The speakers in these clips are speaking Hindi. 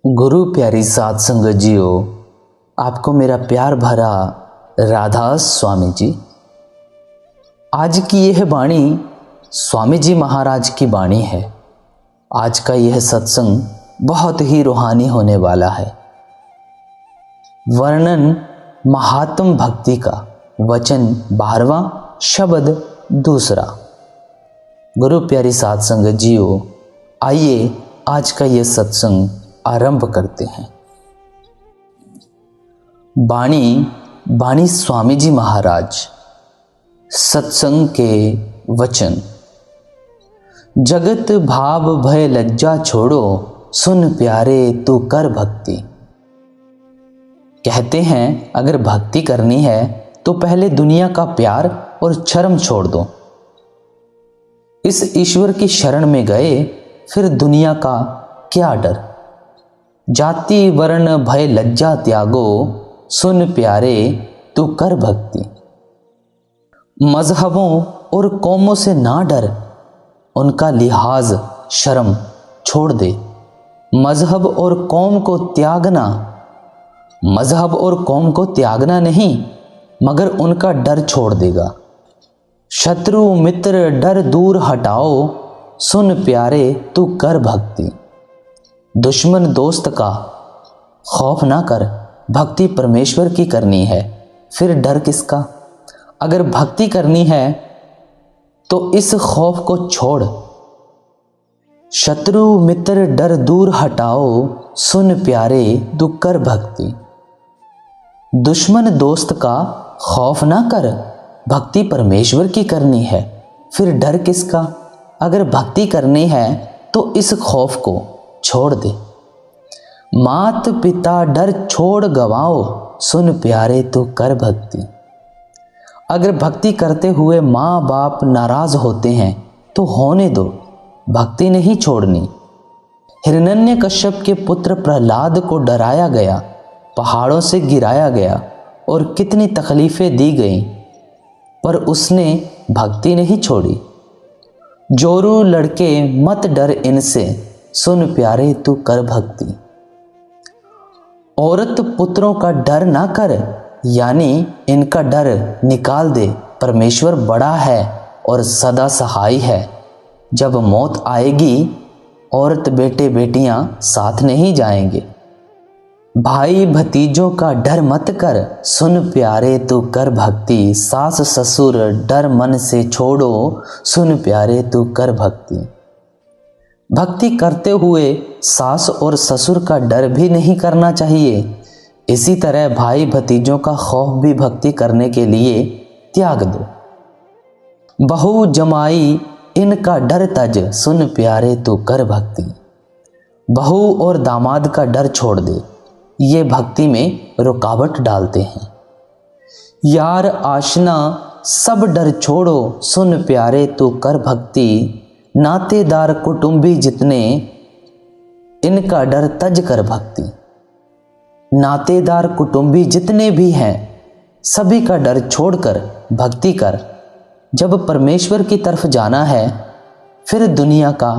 गुरु प्यारी साध संगत जियो, आपको मेरा प्यार भरा राधा स्वामी जी। आज की यह वाणी स्वामी जी महाराज की वाणी है। आज का यह सत्संग बहुत ही रूहानी होने वाला है। वर्णन महात्म भक्ति का, वचन 12वां, शब्द 2। गुरु प्यारी साध संगत जियो, आइए आज का यह सत्संग आरंभ करते हैं। बाणी स्वामी जी महाराज। सत्संग के वचन। जगत भाव भय लज्जा छोड़ो, सुन प्यारे तू कर भक्ति। कहते हैं अगर भक्ति करनी है तो पहले दुनिया का प्यार और शर्म छोड़ दो। इस ईश्वर की शरण में गए फिर दुनिया का क्या डर। जाति वर्ण भय लज्जा त्यागो, सुन प्यारे तू कर भक्ति। मजहबों और कौमों से ना डर, उनका लिहाज शर्म छोड़ दे। मजहब और कौम को त्यागना, मजहब और कौम को त्यागना नहीं मगर उनका डर छोड़ देगा। शत्रु मित्र डर दूर हटाओ, सुन प्यारे तू कर भक्ति। दुश्मन दोस्त का खौफ ना कर, भक्ति परमेश्वर की करनी है, फिर डर किसका। अगर भक्ति करनी है तो इस खौफ को छोड़। शत्रु मित्र डर दूर हटाओ, सुन प्यारे तू कर भक्ति। दुश्मन दोस्त का खौफ ना कर, भक्ति परमेश्वर की करनी है, फिर डर किसका। अगर भक्ति करनी है तो इस खौफ को छोड़ दे। मात पिता डर छोड़ गवाओ, सुन प्यारे तू कर भक्ति। अगर भक्ति करते हुए माँ बाप नाराज होते हैं तो होने दो, भक्ति नहीं छोड़नी। हिरण्यकश्यप के पुत्र प्रहलाद को डराया गया, पहाड़ों से गिराया गया और कितनी तकलीफें दी गईं, पर उसने भक्ति नहीं छोड़ी। जोरू लड़के मत डर इनसे, सुन प्यारे तू कर भक्ति। औरत पुत्रों का डर ना कर, यानी इनका डर निकाल दे। परमेश्वर बड़ा है और सदा सहाय है। जब मौत आएगी औरत बेटे बेटियां साथ नहीं जाएंगे। भाई भतीजों का डर मत कर, सुन प्यारे तू कर भक्ति। सास ससुर डर मन से छोड़ो, सुन प्यारे तू कर भक्ति। भक्ति करते हुए सास और ससुर का डर भी नहीं करना चाहिए। इसी तरह भाई भतीजों का खौफ भी भक्ति करने के लिए त्याग दो। बहू जमाई इनका डर तज, सुन प्यारे तू कर भक्ति। बहू और दामाद का डर छोड़ दे, ये भक्ति में रुकावट डालते हैं। यार आशना सब डर छोड़ो, सुन प्यारे तू कर भक्ति। नातेदार कुटुंबी जितने इनका डर तज कर भक्ति। नातेदार कुटुंबी जितने भी हैं सभी का डर छोड़कर भक्ति कर। जब परमेश्वर की तरफ जाना है फिर दुनिया का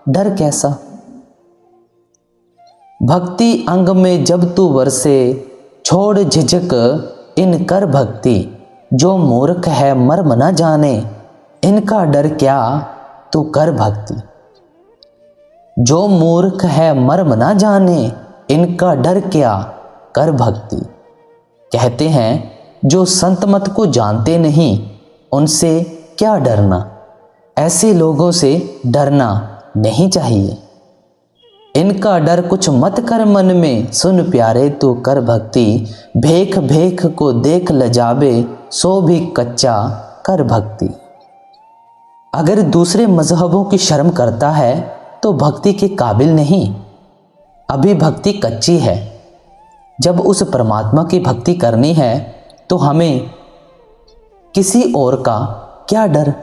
डर कैसा। भक्ति अंग में जब तू वरसे, छोड़ झिझक इन कर भक्ति। जो मूर्ख है मर्म न जाने, इनका डर क्या तू कर भक्ति। जो मूर्ख है मर्म ना जाने, इनका डर क्या कर भक्ति। कहते हैं जो संत मत को जानते नहीं उनसे क्या डरना। ऐसे लोगों से डरना नहीं चाहिए। इनका डर कुछ मत कर मन में, सुन प्यारे तू कर भक्ति। भेख भेख को देख लजाबे, सो भी कच्चा कर भक्ति। अगर दूसरे मजहबों की शर्म करता है तो भक्ति के काबिल नहीं, अभी भक्ति कच्ची है। जब उस परमात्मा की भक्ति करनी है तो हमें किसी और का क्या डर।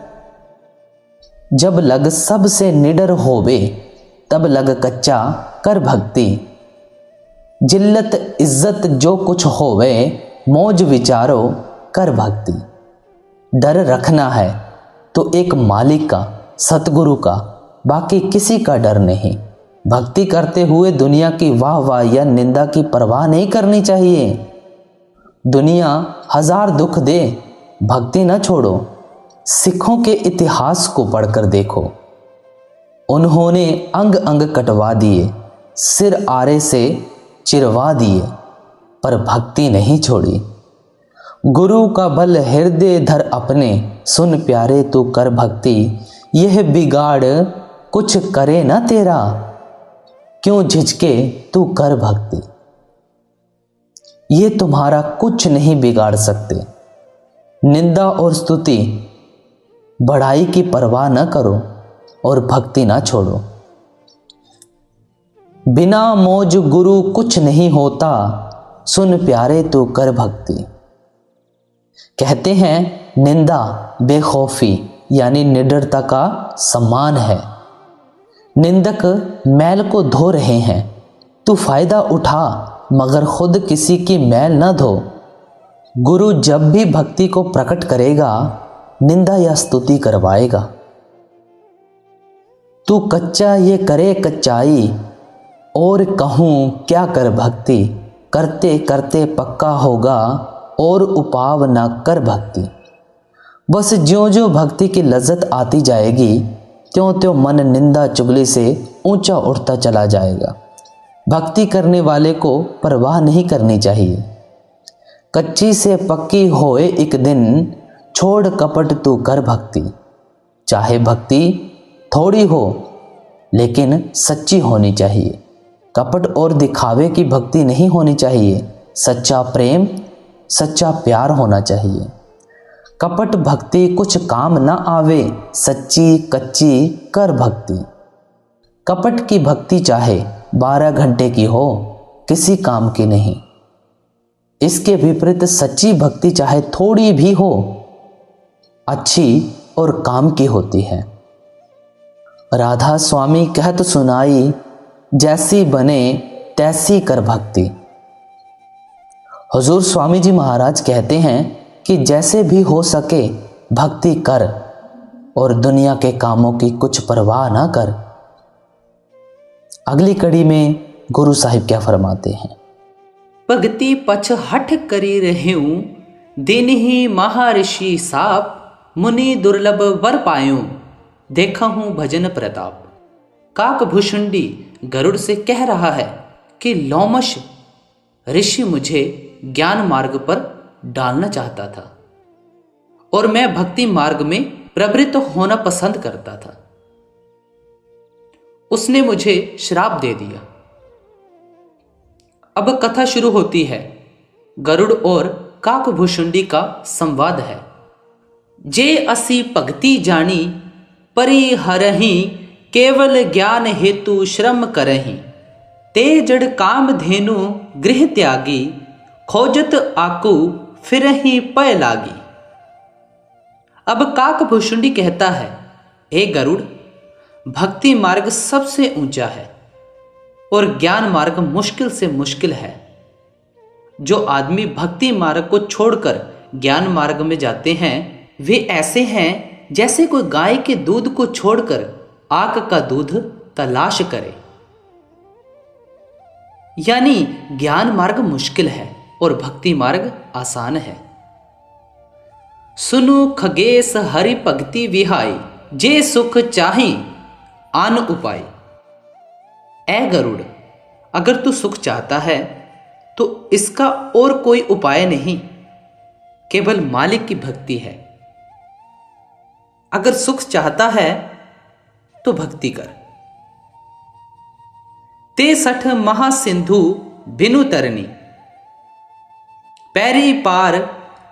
जब लग सबसे निडर होवे, तब लग कच्चा कर भक्ति। जिल्लत इज्जत जो कुछ होवे, मौज विचारो कर भक्ति। डर रखना है तो एक मालिक का, सतगुरु का, बाकी किसी का डर नहीं। भक्ति करते हुए दुनिया की वाह वाह या निंदा की परवाह नहीं करनी चाहिए। दुनिया हजार दुख दे, भक्ति न छोड़ो। सिखों के इतिहास को पढ़कर देखो, उन्होंने अंग अंग कटवा दिए, सिर आरे से चिरवा दिए, पर भक्ति नहीं छोड़ी। गुरु का बल हृदय धर अपने, सुन प्यारे तू कर भक्ति। यह बिगाड़ कुछ करे न तेरा, क्यों झिझके तू कर भक्ति। ये तुम्हारा कुछ नहीं बिगाड़ सकते। निंदा और स्तुति बढ़ाई की परवाह न करो और भक्ति ना छोड़ो। बिना मौज गुरु कुछ नहीं होता, सुन प्यारे तू कर भक्ति। कहते हैं निंदा बेखौफी यानी निडरता का सम्मान है। निंदक मैल को धो रहे हैं, तू फायदा उठा मगर खुद किसी की मैल न धो। गुरु जब भी भक्ति को प्रकट करेगा, निंदा या स्तुति करवाएगा। तू कच्चा ये करे कच्चाई, और कहूँ क्या कर भक्ति। करते करते पक्का होगा, और उपाव ना कर भक्ति। बस ज्यों ज्यों भक्ति की लज्जत आती जाएगी, त्यों त्यों मन निंदा चुगली से ऊंचा उठता चला जाएगा। भक्ति करने वाले को परवाह नहीं करनी चाहिए। कच्ची से पक्की होए एक दिन, छोड़ कपट तू कर भक्ति। चाहे भक्ति थोड़ी हो लेकिन सच्ची होनी चाहिए। कपट और दिखावे की भक्ति नहीं होनी चाहिए। सच्चा प्रेम, सच्चा प्यार होना चाहिए। कपट भक्ति कुछ काम न आवे, सच्ची कच्ची कर भक्ति। कपट की भक्ति चाहे 12 घंटे की हो, किसी काम की नहीं। इसके विपरीत सच्ची भक्ति चाहे थोड़ी भी हो, अच्छी और काम की होती है। राधा स्वामी कहत सुनाई, जैसी बने तैसी कर भक्ति। हुजूर स्वामी जी महाराज कहते हैं कि जैसे भी हो सके भक्ति कर, और दुनिया के कामों की कुछ परवाह ना कर। अगली कड़ी में गुरु साहिब क्या फरमाते हैं। भगति पछ हठ करी रहूं, दिन ही महर्षि साप। मुनि दुर्लभ वर पायूं, देखा हूं भजन प्रताप। काक भुषुंडी गरुड़ से कह रहा है कि लोमश ऋषि मुझे ज्ञान मार्ग पर डालना चाहता था, और मैं भक्ति मार्ग में प्रवृत्त होना पसंद करता था। उसने मुझे श्राप दे दिया। अब कथा शुरू होती है। गरुड़ और काकभुषुंडी का संवाद है। जे असी भक्ति जानी, परिहरहि केवल ज्ञान हेतु श्रम करहि। ते जड़ काम धेनु गृह त्यागी, खोजत आकू फिरहि पय लागी। अब काकभुषुंडी कहता है, हे गरुड़, भक्ति मार्ग सबसे ऊंचा है और ज्ञान मार्ग मुश्किल से मुश्किल है। जो आदमी भक्ति मार्ग को छोड़कर ज्ञान मार्ग में जाते हैं, वे ऐसे हैं जैसे कोई गाय के दूध को छोड़कर आक का दूध तलाश करे। यानी ज्ञान मार्ग मुश्किल है और भक्ति मार्ग आसान है। सुनु खगेश हरि भक्ति विहाई, जे सुख चाहि आन उपाय। ए गरुड़, अगर तू सुख चाहता है तो इसका और कोई उपाय नहीं, केवल मालिक की भक्ति है। अगर सुख चाहता है तो भक्ति कर। ते सठ महासिंधु बिनु तरनी, पैरी पार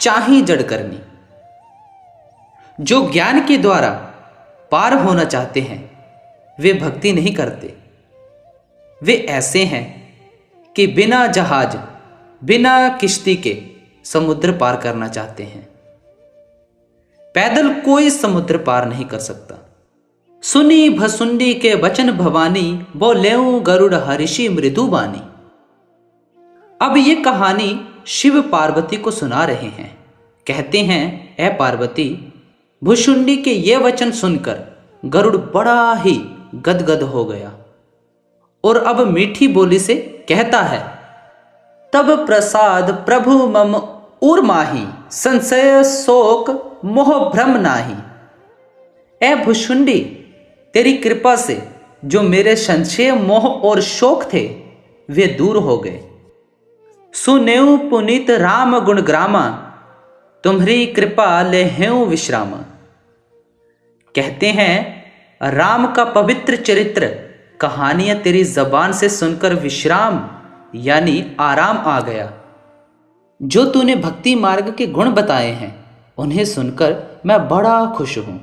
चाही जड़ करनी। जो ज्ञान के द्वारा पार होना चाहते हैं वे भक्ति नहीं करते। वे ऐसे हैं कि बिना जहाज, बिना किश्ती के समुद्र पार करना चाहते हैं। पैदल कोई समुद्र पार नहीं कर सकता। सुनी भसुंडी के वचन भवानी, बोलेऊ गरुड़ हर्षि मृदु बानी। अब ये कहानी शिव पार्वती को सुना रहे हैं। कहते हैं, ए पार्वती, भुषुंडी के ये वचन सुनकर गरुड़ बड़ा ही गदगद हो गया और अब मीठी बोली से कहता है, तब प्रसाद प्रभु मम उर माही, संशय शोक मोह भ्रम नाही। ए भुशुंडी, तेरी कृपा से जो मेरे संशय मोह और शोक थे वे दूर हो गए। सुनेऊ पुनीत राम गुण ग्रामा, तुम्हारी कृपा ले हेऊ विश्रामा। कहते हैं राम का पवित्र चरित्र कहानियां तेरी जबान से सुनकर विश्राम यानी आराम आ गया। जो तूने भक्ति मार्ग के गुण बताए हैं उन्हें सुनकर मैं बड़ा खुश हूं।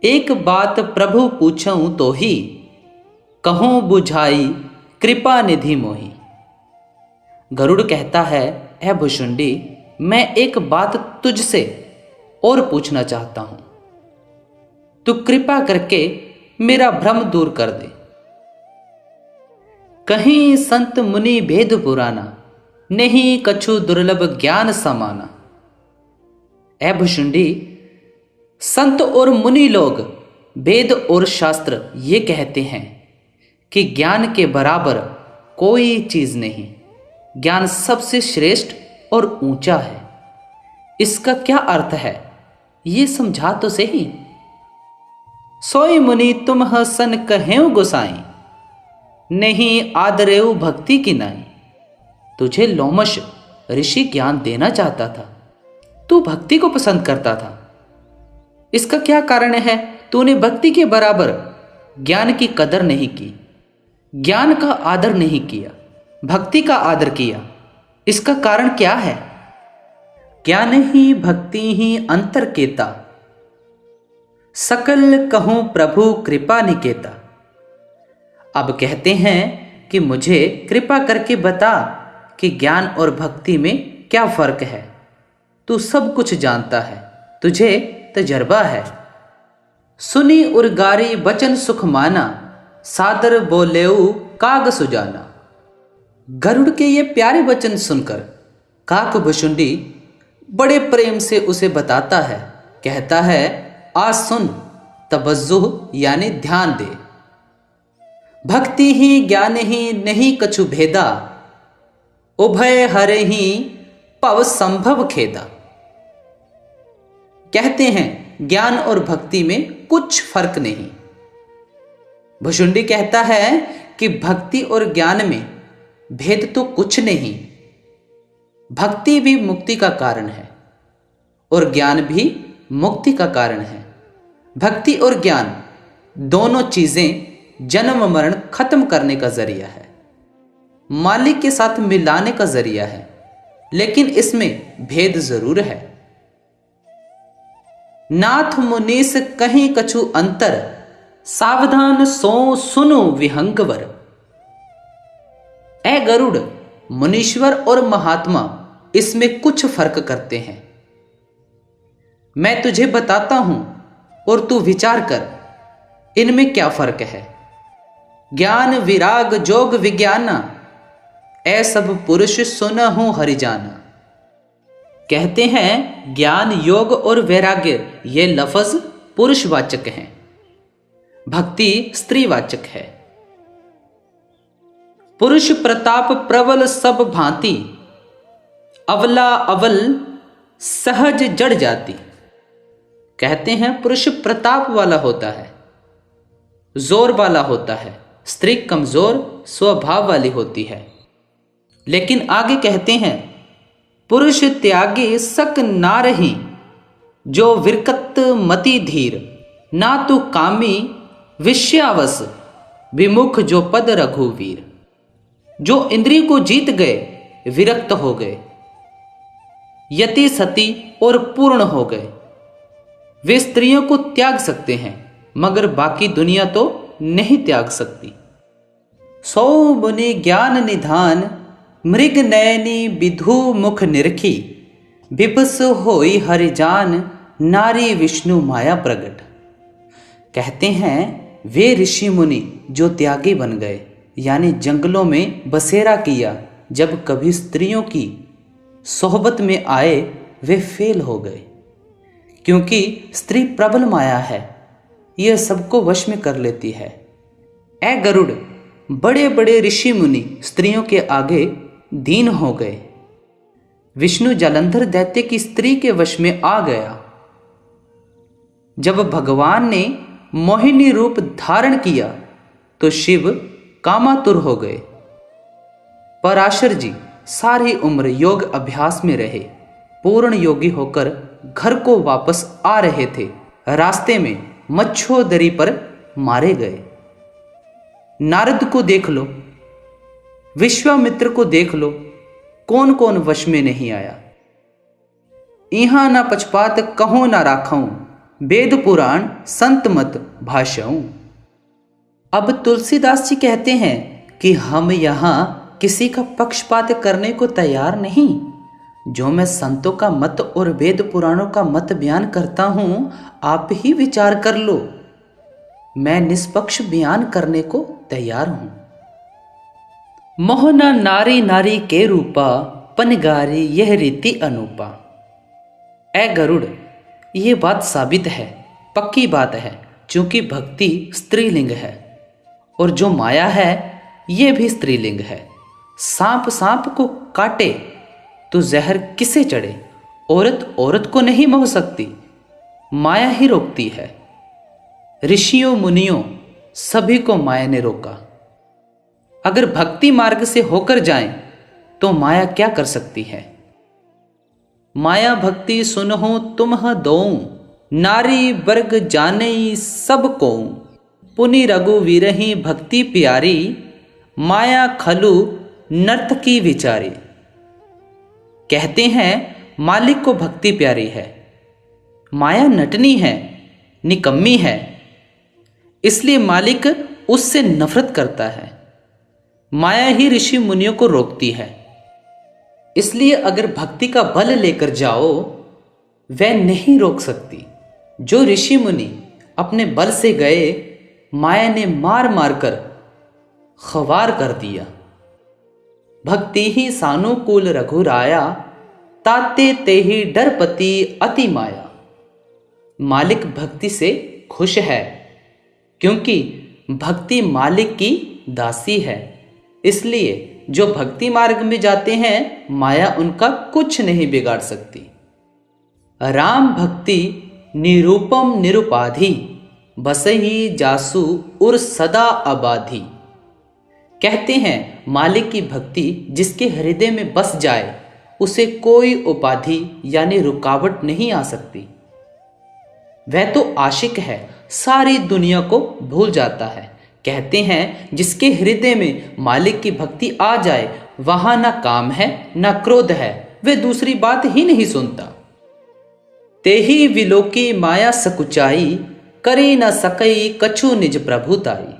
एक बात प्रभु पूछूं तो ही, कहूं बुझाई कृपा निधि मोही। गरुड़ कहता है, ऐ भुशुंडी, मैं एक बात तुझसे और पूछना चाहता हूं। तू कृपा करके मेरा भ्रम दूर कर दे। कहीं संत मुनि भेद पुराना, नहीं कछु दुर्लभ ज्ञान समाना। ऐ भुशुंडी, संत और मुनि लोग वेद और शास्त्र ये कहते हैं कि ज्ञान के बराबर कोई चीज नहीं। ज्ञान सबसे श्रेष्ठ और ऊंचा है। इसका क्या अर्थ है ये समझा तो सही। सोई मुनि तुम सन कहेऊ गोसाई, नहीं आदरेऊ भक्ति की नाई। तुझे लोमश ऋषि ज्ञान देना चाहता था, तू भक्ति को पसंद करता था। इसका क्या कारण है? तूने भक्ति के बराबर ज्ञान की कदर नहीं की, ज्ञान का आदर नहीं किया, भक्ति का आदर किया। इसका कारण क्या है? ज्ञान ही भक्ति ही अंतर केता, सकल कहूं प्रभु कृपा निकेता। अब कहते हैं कि मुझे कृपा करके बता कि ज्ञान और भक्ति में क्या फर्क है। तू सब कुछ जानता है, तुझे तजर्बा है। सुनी उर्गारी बचन सुख माना, सादर बोलेऊ काग सुजाना। गरुड़ के ये प्यारे वचन सुनकर काक भुशुंडी बड़े प्रेम से उसे बताता है, कहता है, आ सुन, तवज्जुह यानी ध्यान दे। भक्ति ही ज्ञान ही नहीं कछु भेदा, उभय हरे ही पव संभव खेदा। कहते हैं ज्ञान और भक्ति में कुछ फर्क नहीं। भुशुंडी कहता है कि भक्ति और ज्ञान में भेद तो कुछ नहीं। भक्ति भी मुक्ति का कारण है और ज्ञान भी मुक्ति का कारण है। भक्ति और ज्ञान दोनों चीजें जन्म मरण खत्म करने का जरिया है, मालिक के साथ मिलाने का जरिया है, लेकिन इसमें भेद जरूर है। नाथ मुनीस कहीं कछु अंतर, सावधान सो सुनो विहंगवर। ऐ गरुड़, मुनीश्वर और महात्मा इसमें कुछ फर्क करते हैं। मैं तुझे बताता हूं और तू विचार कर इनमें क्या फर्क है। ज्ञान विराग जोग विज्ञाना, ऐ सब पुरुष सुनहु हरिजाना। कहते हैं ज्ञान योग और वैराग्य ये लफ्ज पुरुषवाचक हैं, भक्ति स्त्रीवाचक है। पुरुष प्रताप प्रबल सब भांति, अवला अवल सहज जड़ जाती। कहते हैं पुरुष प्रताप वाला होता है, जोर वाला होता है, स्त्री कमजोर स्वभाव वाली होती है। लेकिन आगे कहते हैं पुरुष त्यागे सक ना रही, जो विरकत मति धीर। ना तो कामी विषयावस, विमुख जो पद रघुवीर। जो इंद्रिय को जीत गए, विरक्त हो गए, यति सती और पूर्ण हो गए। वे स्त्रियों को त्याग सकते हैं मगर बाकी दुनिया तो नहीं त्याग सकती। सौ मुनि ज्ञान निधान, मृग नयनी विधु मुख निरखी। विपस होई हरिजान, नारी विष्णु माया प्रगट। कहते हैं वे ऋषि मुनि जो त्यागी बन गए यानी जंगलों में बसेरा किया, जब कभी स्त्रियों की सोहबत में आए वे फेल हो गए, क्योंकि स्त्री प्रबल माया है, यह सबको वश में कर लेती है। ऐ गरुड़, बड़े बड़े ऋषि मुनि स्त्रियों के आगे दीन हो गए। विष्णु जालंधर दैत्य की स्त्री के वश में आ गया। जब भगवान ने मोहिनी रूप धारण किया तो शिव कामातुर हो गए। पराशर जी सारी उम्र योग अभ्यास में रहे, पूर्ण योगी होकर घर को वापस आ रहे थे। रास्ते में मच्छोदरी पर मारे गए। नारद को देख लो, विश्वामित्र को देख लो, कौन कौन वश में नहीं आया। इहां ना पक्षपात कहो ना राखाऊं, वेद पुराण संत मत भाषाऊं। अब तुलसीदास जी कहते हैं कि हम यहां किसी का पक्षपात करने को तैयार नहीं। जो मैं संतों का मत और वेद पुराणों का मत बयान करता हूं, आप ही विचार कर लो। मैं निष्पक्ष बयान करने को तैयार हूं। मोहना नारी नारी के रूपा, पनगारी यह रीति अनूपा। ए गरुड़, ये बात साबित है, पक्की बात है, क्योंकि भक्ति स्त्रीलिंग है और जो माया है ये भी स्त्रीलिंग है। सांप सांप को काटे तो जहर किसे चढ़े। औरत औरत को नहीं मोह सकती, माया ही रोकती है। ऋषियों मुनियों सभी को माया ने रोका। अगर भक्ति मार्ग से होकर जाएं तो माया क्या कर सकती है। माया भक्ति सुनहु तुम्ह दोऊ, नारी वर्ग जाने सब को। पुनि रघुवीरहि भक्ति प्यारी, माया खलु नर्तकी विचारी। कहते हैं मालिक को भक्ति प्यारी है, माया नटनी है, निकम्मी है, इसलिए मालिक उससे नफरत करता है। माया ही ऋषि मुनियों को रोकती है। इसलिए अगर भक्ति का बल लेकर जाओ, वह नहीं रोक सकती। जो ऋषि मुनि अपने बल से गए, माया ने मार मार कर खवार कर दिया। भक्ति ही सानुकूल रघुराया, ताते ते ही डरपति अति माया। मालिक भक्ति से खुश है, क्योंकि भक्ति मालिक की दासी है। इसलिए जो भक्ति मार्ग में जाते हैं, माया उनका कुछ नहीं बिगाड़ सकती। राम भक्ति निरूपम निरुपाधि, बसही जासु उर सदा आबाधी। कहते हैं मालिक की भक्ति जिसके हृदय में बस जाए, उसे कोई उपाधि यानी रुकावट नहीं आ सकती। वह तो आशिक है, सारी दुनिया को भूल जाता है। कहते हैं जिसके हृदय में मालिक की भक्ति आ जाए, वहां ना काम है ना क्रोध है, वह दूसरी बात ही नहीं सुनता। तेही विलोकी माया सकुचाई, करी न सकई कछु निज प्रभुताई।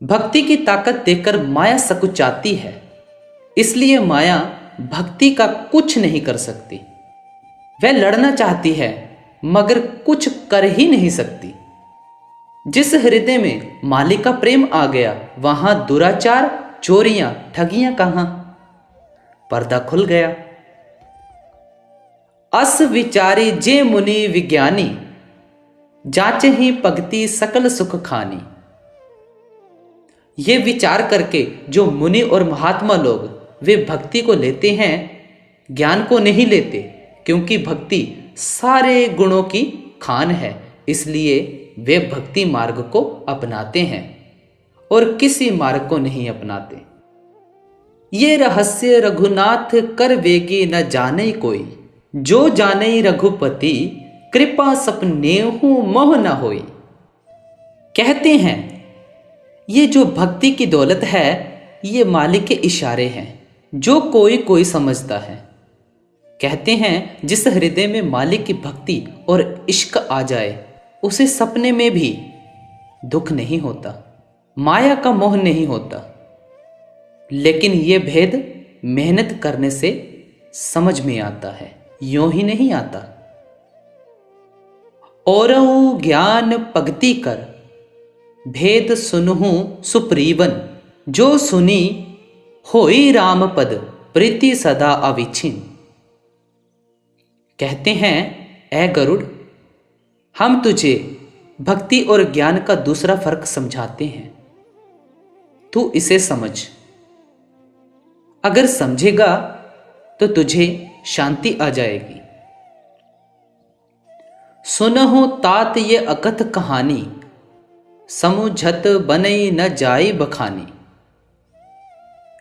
भक्ति की ताकत देकर माया सकुचाती है, इसलिए माया भक्ति का कुछ नहीं कर सकती। वह लड़ना चाहती है मगर कुछ कर ही नहीं सकती। जिस हृदय में मालिक का प्रेम आ गया, वहां दुराचार, चोरियां, ठगियां कहां। पर्दा खुल गया। अस विचारी जे मुनि विज्ञानी, जांच ही भक्ति सकल सुख खानी। ये विचार करके जो मुनि और महात्मा लोग वे भक्ति को लेते हैं, ज्ञान को नहीं लेते, क्योंकि भक्ति सारे गुणों की खान है। इसलिए वे भक्ति मार्ग को अपनाते हैं और किसी मार्ग को नहीं अपनाते। ये रहस्य रघुनाथ कर वेगी न जाने कोई, जो जाने रघुपति कृपा सपनेहु मोह न होई। कहते हैं ये जो भक्ति की दौलत है, ये मालिक के इशारे हैं, जो कोई कोई समझता है। कहते हैं जिस हृदय में मालिक की भक्ति और इश्क आ जाए, उसे सपने में भी दुख नहीं होता, माया का मोह नहीं होता। लेकिन ये भेद मेहनत करने से समझ में आता है, यूं ही नहीं आता। औरहु ज्ञान भक्ति कर, भेद सुनहु सुप्रीवन। जो सुनी होई राम पद, प्रीति सदा अविच्छिन्न। कहते हैं ए गरुड़, हम तुझे भक्ति और ज्ञान का दूसरा फर्क समझाते हैं। तू इसे समझ। अगर समझेगा तो तुझे शांति आ जाएगी। सुनहु तात ये अकथ कहानी, समुझत बनई न जाई बखानी।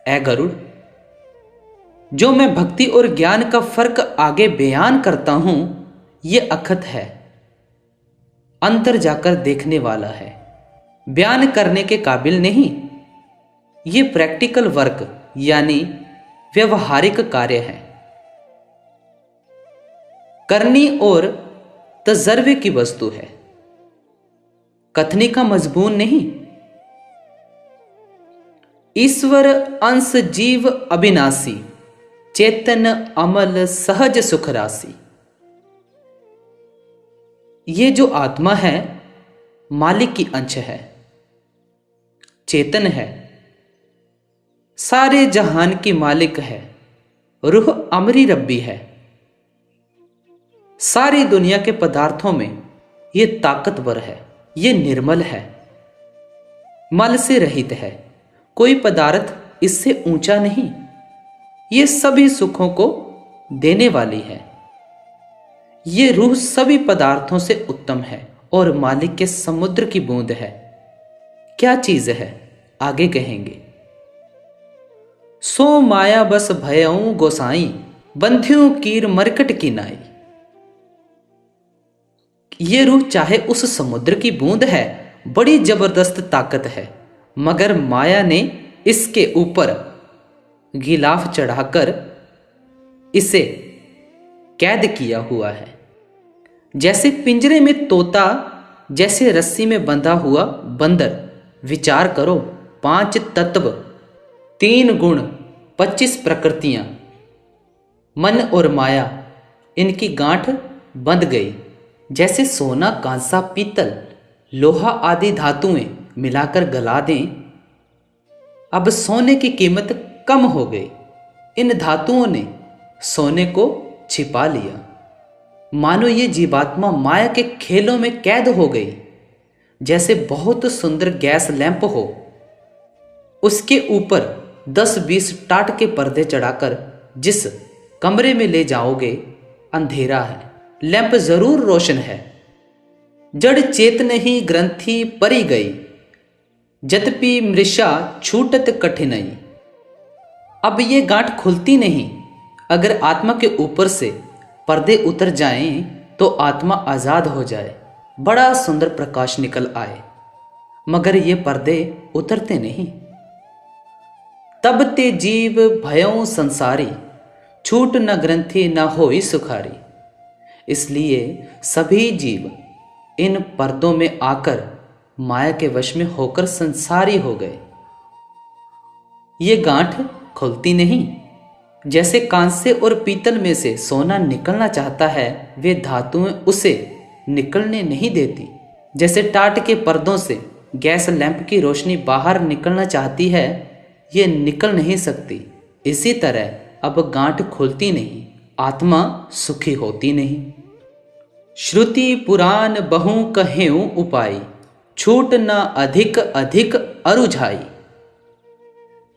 ऐ गरुड़, जो मैं भक्ति और ज्ञान का फर्क आगे बयान करता हूं, ये अकथ है, अंतर जाकर देखने वाला है, बयान करने के काबिल नहीं। ये प्रैक्टिकल वर्क यानी व्यवहारिक कार्य है, करनी और तजर्बे की वस्तु है, कथनी का मजबून नहीं। ईश्वर अंश जीव अविनाशी, चेतन अमल सहज सुख राशि। ये जो आत्मा है मालिक की अंश है, चेतन है, सारे जहान की मालिक है, रूह अमरी रब्बी है। सारी दुनिया के पदार्थों में ये ताकतवर है, ये निर्मल है, मल से रहित है, कोई पदार्थ इससे ऊंचा नहीं। ये सभी सुखों को देने वाली है। ये रूह सभी पदार्थों से उत्तम है और मालिक के समुद्र की बूंद है। क्या चीज है आगे कहेंगे। सो माया बस भयऊ गोसाई, बंध्यों कीर मरकट की नाई। ये रूह चाहे उस समुद्र की बूंद है, बड़ी जबरदस्त ताकत है, मगर माया ने इसके ऊपर गिलाफ चढ़ाकर इसे कैद किया हुआ है। जैसे पिंजरे में तोता, जैसे रस्सी में बंधा हुआ बंदर। विचार करो, 5 तत्व, 3 गुण, 25 प्रकृतियां, मन और माया, इनकी गांठ बंध गई। जैसे सोना, कांसा, पीतल, लोहा आदि धातुएं मिलाकर गला दें। अब सोने की कीमत कम हो गई। इन धातुओं ने सोने को छिपा लिया। मानो ये जीवात्मा माया के खेलों में कैद हो गई। जैसे बहुत सुंदर गैस लैंप हो, उसके ऊपर 10-20 टाट के पर्दे चढ़ाकर जिस कमरे में ले जाओगे, अंधेरा है, लैंप जरूर रोशन है। जड़ चेतन ही ग्रंथि परी गई, जतपि मृषा छूटत कठिनाई। अब ये गांठ खुलती नहीं। अगर आत्मा के ऊपर से पर्दे उतर जाएं तो आत्मा आजाद हो जाए, बड़ा सुंदर प्रकाश निकल आए, मगर ये पर्दे उतरते नहीं। तब ते जीव भयों संसारी, छूट न ग्रंथि न होई सुखारी। इसलिए सभी जीव इन पर्दों में आकर माया के वश में होकर संसारी हो गए। ये गांठ खुलती नहीं। जैसे कांसे और पीतल में से सोना निकलना चाहता है, वे धातुएं उसे निकलने नहीं देती। जैसे टाट के पर्दों से गैस लैंप की रोशनी बाहर निकलना चाहती है, ये निकल नहीं सकती। इसी तरह अब गांठ खुलती नहीं, आत्मा सुखी होती नहीं। श्रुति पुराण बहु कहेऊ उपाय, छूट न अधिक अधिक अरुझाई।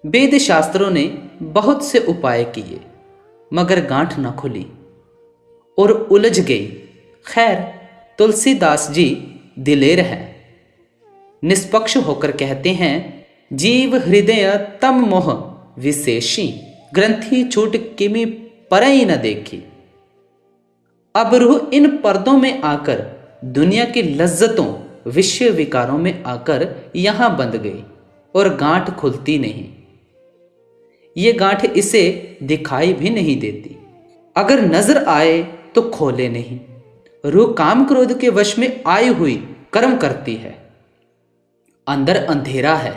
वेद शास्त्रों ने बहुत से उपाय किए, मगर गांठ न खुली और उलझ गई। खैर, तुलसीदास जी दिलेर हैं, निष्पक्ष होकर कहते हैं, जीव हृदय तम मोह विशेषी, ग्रंथि छूट किमि परई न देखी। अब रूह इन पर्दों में आकर, दुनिया की लज्जतों विषय विकारों में आकर यहां बंध गई और गांठ खुलती नहीं। ये गांठ इसे दिखाई भी नहीं देती। अगर नजर आए तो खोले नहीं। रूह काम क्रोध के वश में आई हुई कर्म करती है। अंदर अंधेरा है,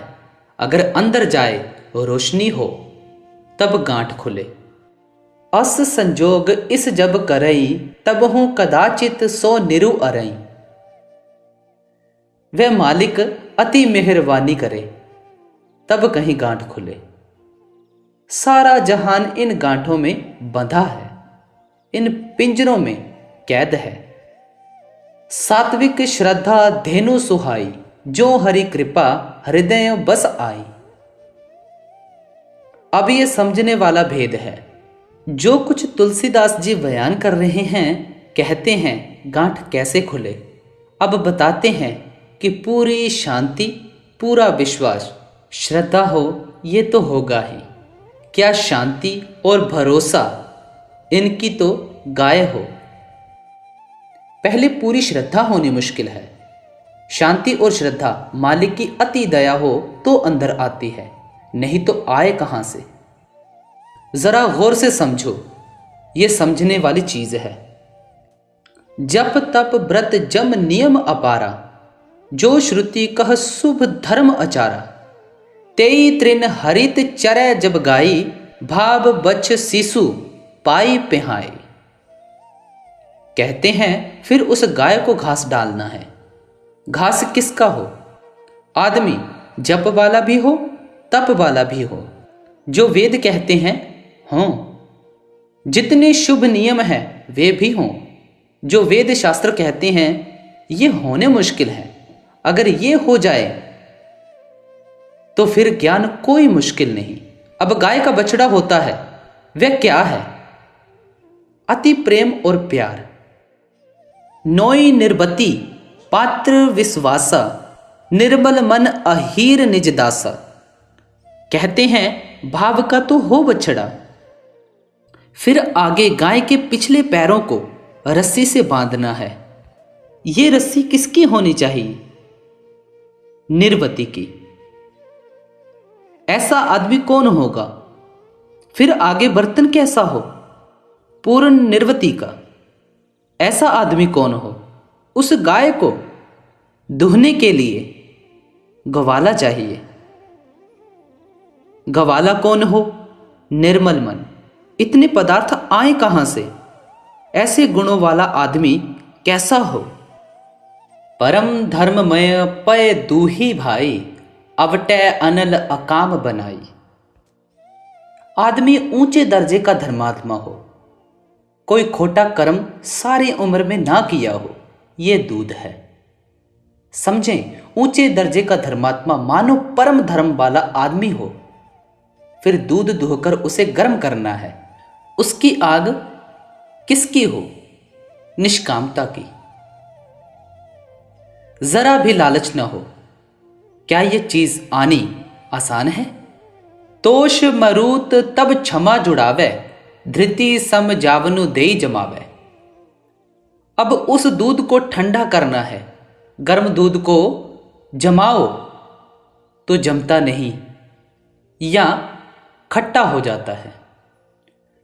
अगर अंदर जाए रोशनी हो तब गांठ खुले। अस संजोग इस जब करई, तब हूं कदाचित सो निरु अरई। वह मालिक अति मेहरबानी करे, तब कहीं गांठ खुले। सारा जहान इन गांठों में बंधा है, इन पिंजरों में कैद है। सात्विक श्रद्धा धेनु सुहाई, जो हरि कृपा हृदय बस आई। अब ये समझने वाला भेद है। जो कुछ तुलसीदास जी बयान कर रहे हैं, कहते हैं गांठ कैसे खुले, अब बताते हैं कि पूरी शांति, पूरा विश्वास, श्रद्धा हो, ये तो होगा ही। क्या शांति और भरोसा, इनकी तो गाय हो। पहले पूरी श्रद्धा होनी मुश्किल है। शांति और श्रद्धा मालिक की अति दया हो तो अंदर आती है, नहीं तो आए कहां से। जरा गौर से समझो, ये समझने वाली चीज है। जप तप व्रत जम नियम अपारा, जो श्रुति कह शुभ धर्म अचारा। तेई तृण हरित चरै जब गाई, भाव बच्छ शिशु पाई पिहाई। कहते हैं फिर उस गाय को घास डालना है। घास किसका हो? आदमी जप वाला भी हो, तप वाला भी हो, जो वेद कहते हैं हों। जितने शुभ नियम हैं वे भी हों, जो वेद शास्त्र कहते हैं। ये होने मुश्किल है। अगर ये हो जाए तो फिर ज्ञान कोई मुश्किल नहीं। अब गाय का बछड़ा होता है, वह क्या है? अति प्रेम और प्यार। नोई निर्बती पात्र विश्वासा, निर्मल मन अहीर निज दासा। कहते हैं भाव का तो हो बछड़ा। फिर आगे गाय के पिछले पैरों को रस्सी से बांधना है। ये रस्सी किसकी होनी चाहिए? निर्वती की। ऐसा आदमी कौन होगा? फिर आगे बर्तन कैसा हो? पूर्ण निर्वती का। ऐसा आदमी कौन हो? उस गाय को दुहने के लिए गवाला चाहिए। गवाला कौन हो? निर्मल मन। इतने पदार्थ आए कहां से? ऐसे गुणों वाला आदमी कैसा हो? परम धर्ममय पय दूही भाई, अवटै अनल अकाम बनाई। आदमी ऊंचे दर्जे का धर्मात्मा हो, कोई खोटा कर्म सारी उम्र में ना किया हो, ये दूध है। समझें, ऊंचे दर्जे का धर्मात्मा मानो परम धर्म वाला आदमी हो, फिर दूध दुहकर उसे गर्म करना है। उसकी आग किसकी हो? निष्कामता की। जरा भी लालच न हो। क्या ये चीज आनी आसान है? तोष मरूत तब क्षमा जुड़ावे, धृति सम जावनु देई जमावे। अब उस दूध को ठंडा करना है। गर्म दूध को जमाओ तो जमता नहीं या खट्टा हो जाता है।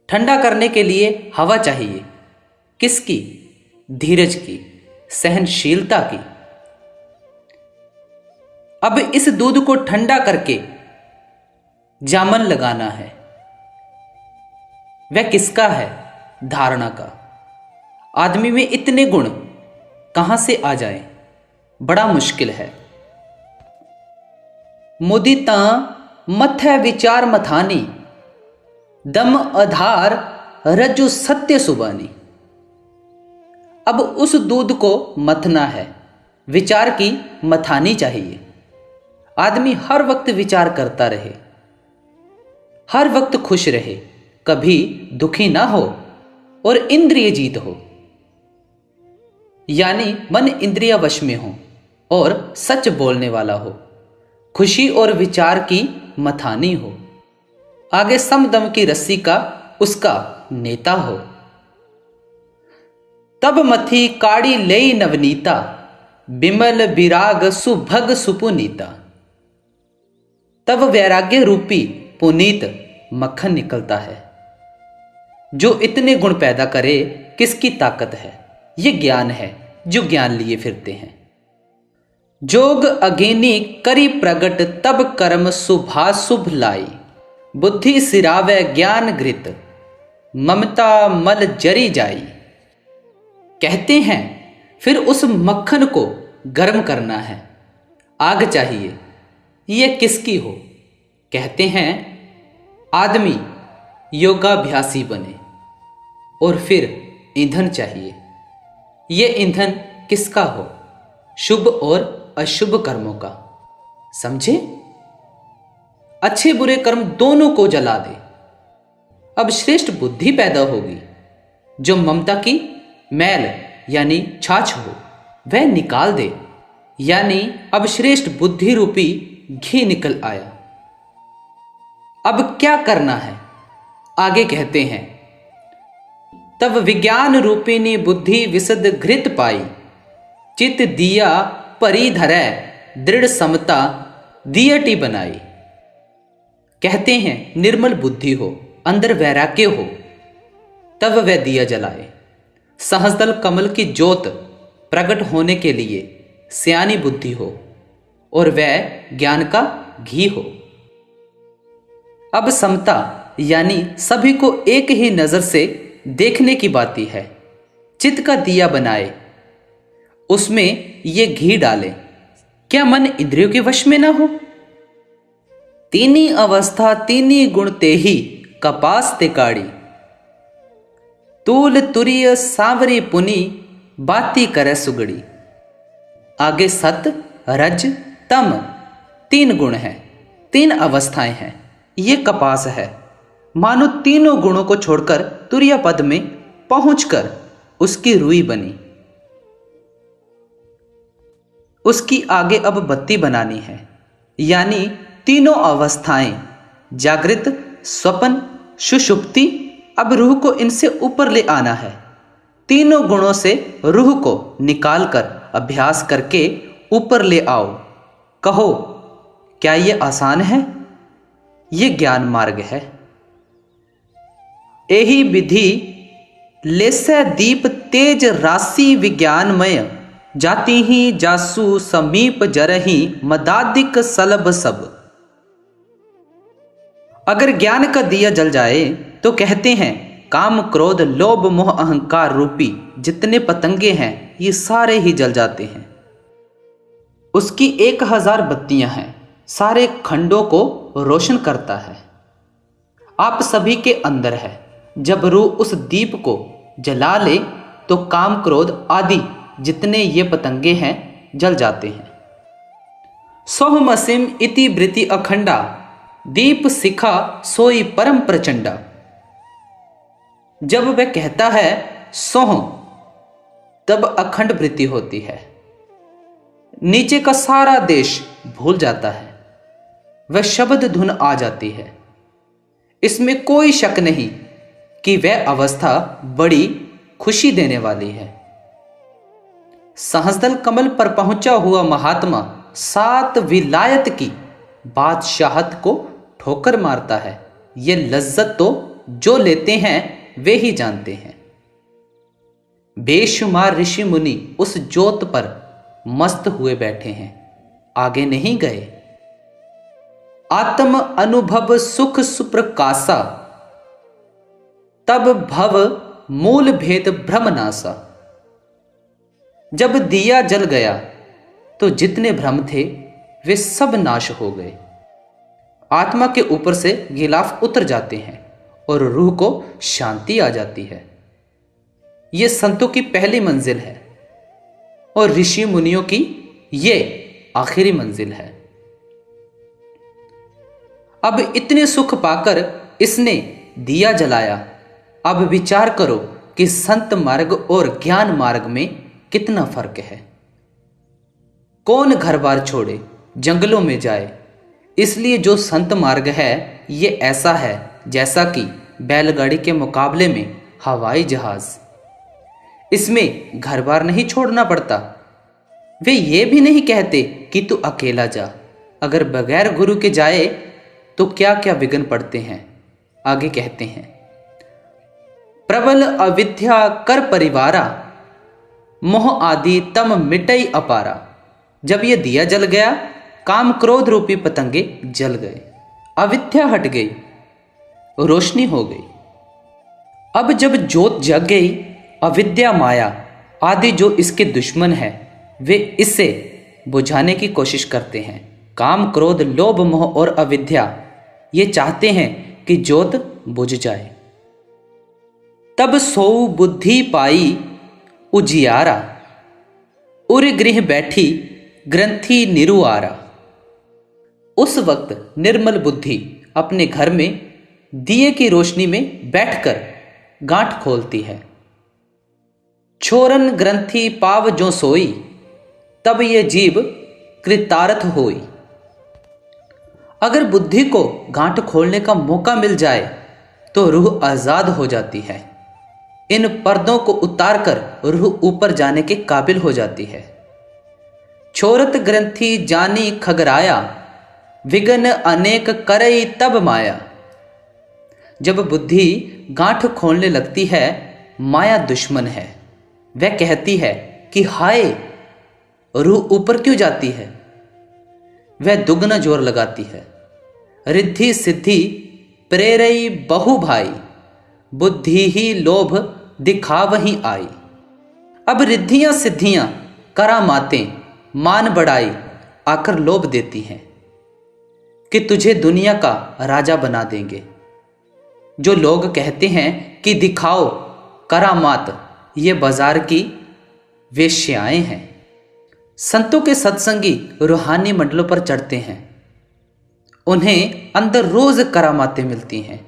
ठंडा करने के लिए हवा चाहिए। किसकी? धीरज की, सहनशीलता की। अब इस दूध को ठंडा करके जामन लगाना है। वह किसका है? धारणा का। आदमी में इतने गुण कहां से आ जाए? बड़ा मुश्किल है। मुदिता मथै विचार मथानी, दम आधार रज्जु सत्य सुबानी। अब उस दूध को मथना है। विचार की मथानी चाहिए। आदमी हर वक्त विचार करता रहे, हर वक्त खुश रहे, कभी दुखी ना हो और इंद्रिय जीत हो, यानी मन इंद्रिय वश में हो और सच बोलने वाला हो। खुशी और विचार की मथानी हो। आगे समदम की रस्सी का उसका नेता हो। तब मथी काड़ी लेई नवनीता, बिमल विराग सुभग सुपुनीता। तब वैराग्य रूपी पुनीत मक्खन निकलता है। जो इतने गुण पैदा करे, किसकी ताकत है? ये ज्ञान है जो ज्ञान लिए फिरते हैं। जोग अगेनी करी प्रगट, तब कर्म शुभाशुभ लाई। बुद्धि सिरावे ज्ञान घृत, ममता मल जरी जाई। कहते हैं फिर उस मक्खन को गर्म करना है। आग चाहिए। ये किसकी हो? कहते हैं आदमी योगाभ्यासी बने। और फिर ईंधन चाहिए। ये ईंधन किसका हो? शुभ और अशुभ कर्मों का। समझे? अच्छे बुरे कर्म दोनों को जला दे। अब श्रेष्ठ बुद्धि पैदा होगी, जो ममता की मैल यानी छाछ हो वह निकाल दे, यानी अब श्रेष्ठ बुद्धि रूपी घी निकल आया। अब क्या करना है आगे कहते हैं, तब विज्ञान रूपिणी बुद्धि विशद घृत पाई, चित दिया परी धरै दृढ़ समता दियटी बनाई। कहते हैं निर्मल बुद्धि हो, अंदर वैराग्य हो, तब वह दिया जलाए। सहस्दल कमल की ज्योत प्रकट होने के लिए सियानी बुद्धि हो और वह ज्ञान का घी हो। अब समता यानी सभी को एक ही नजर से देखने की बाती है। चित्त का दिया बनाए, उसमें ये घी डाले, क्या मन इंद्रियों के वश में ना हो। तीनी अवस्था तीनी गुण ते ही कपास ते काड़ी, तूल तुरिय सांवरी पुनी बाती करे सुगड़ी। आगे सत रज तम तीन गुण हैं, तीन अवस्थाएं हैं। ये कपास है, मानो तीनों गुणों को छोड़कर तुरिया पद में पहुंचकर उसकी रुई बनी। उसकी आगे अब बत्ती बनानी है, यानी तीनों अवस्थाएं जागृत, स्वप्न, सुषुप्ति। अब रूह को इनसे ऊपर ले आना है। तीनों गुणों से रूह को निकालकर अभ्यास करके ऊपर ले आओ। कहो, क्या ये आसान है? ये ज्ञान मार्ग है। यही विधि लेसे दीप तेज राशि विज्ञानमय, जाति ही जासु समीप जरही मदादिक सलभ सब। अगर ज्ञान का दिया जल जाए तो कहते हैं काम क्रोध लोभ मोह अहंकार रूपी जितने पतंगे हैं ये सारे ही जल जाते हैं। उसकी 1000 बत्तियां हैं, सारे खंडों को रोशन करता है। आप सभी के अंदर है। जब रूह उस दीप को जला ले तो काम क्रोध आदि जितने ये पतंगे हैं जल जाते हैं। सोहमसिम इति वृत्ति अखंडा, दीप शिखा सोई परम प्रचंडा। जब वह कहता है सोह, तब अखंड वृत्ति होती है। नीचे का सारा देश भूल जाता है, वह शब्द धुन आ जाती है। इसमें कोई शक नहीं कि वह अवस्था बड़ी खुशी देने वाली है। सहस्दल कमल पर पहुंचा हुआ महात्मा 7 विलायत की बादशाहत को ठोकर मारता है। ये लज्जत तो जो लेते हैं वे ही जानते हैं। बेशुमार ऋषि मुनि उस ज्योत पर मस्त हुए बैठे हैं, आगे नहीं गए। आत्म अनुभव सुख सुप्रकाशा, तब भव मूल भेद भ्रमनासा। जब दिया जल गया तो जितने भ्रम थे वे सब नाश हो गए। आत्मा के ऊपर से गिलाफ उतर जाते हैं और रूह को शांति आ जाती है। यह संतों की पहली मंजिल है और ऋषि मुनियों की ये आखिरी मंजिल है। अब इतने सुख पाकर इसने दिया जलाया। अब विचार करो कि संत मार्ग और ज्ञान मार्ग में कितना फर्क है। कौन घर बार छोड़े जंगलों में जाए। इसलिए जो संत मार्ग है ये ऐसा है जैसा कि बैलगाड़ी के मुकाबले में हवाई जहाज। इसमें घर बार नहीं छोड़ना पड़ता। वे ये भी नहीं कहते कि तू अकेला जा। अगर बगैर गुरु के जाए तो क्या क्या विघ्न पड़ते हैं। आगे कहते हैं, प्रबल अविद्या कर परिवारा, मोह आदि तम मिटई अपारा। जब यह दिया जल गया, काम क्रोध रूपी पतंगे जल गए, अविद्या हट गई, रोशनी हो गई। अब जब ज्योत जग गई, अविद्या माया आदि जो इसके दुश्मन है वे इसे बुझाने की कोशिश करते हैं। काम क्रोध लोभ मोह और अविद्या ये चाहते हैं कि ज्योत बुझ जाए। तब सोऊ बुद्धि पाई उजियारा, उर गृह बैठी ग्रंथि निरुआरा। उस वक्त निर्मल बुद्धि अपने घर में दिए की रोशनी में बैठकर गांठ खोलती है। छोरन ग्रंथि पाव जो सोई, तब ये जीव कृतार्थ होई। अगर बुद्धि को गांठ खोलने का मौका मिल जाए तो रूह आजाद हो जाती है। इन पर्दों को उतारकर रूह ऊपर जाने के काबिल हो जाती है। छोरत ग्रंथि जानी खगराया, विघ्न अनेक करई तब माया। जब बुद्धि गांठ खोलने लगती है, माया दुश्मन है। वह कहती है कि हाय, रूह ऊपर क्यों जाती है। वह दुगना जोर लगाती है। रिद्धि सिद्धि प्रेरई बहु भाई, बुद्धि ही लोभ दिखावही आई। अब रिद्धियां सिद्धियां करामातें मान बढ़ाई आकर लोभ देती हैं कि तुझे दुनिया का राजा बना देंगे। जो लोग कहते हैं कि दिखाओ करामात, ये बाजार की वेश्याएं हैं। संतों के सत्संगी रूहानी मंडलों पर चढ़ते हैं। उन्हें अंदर रोज करामातें मिलती हैं,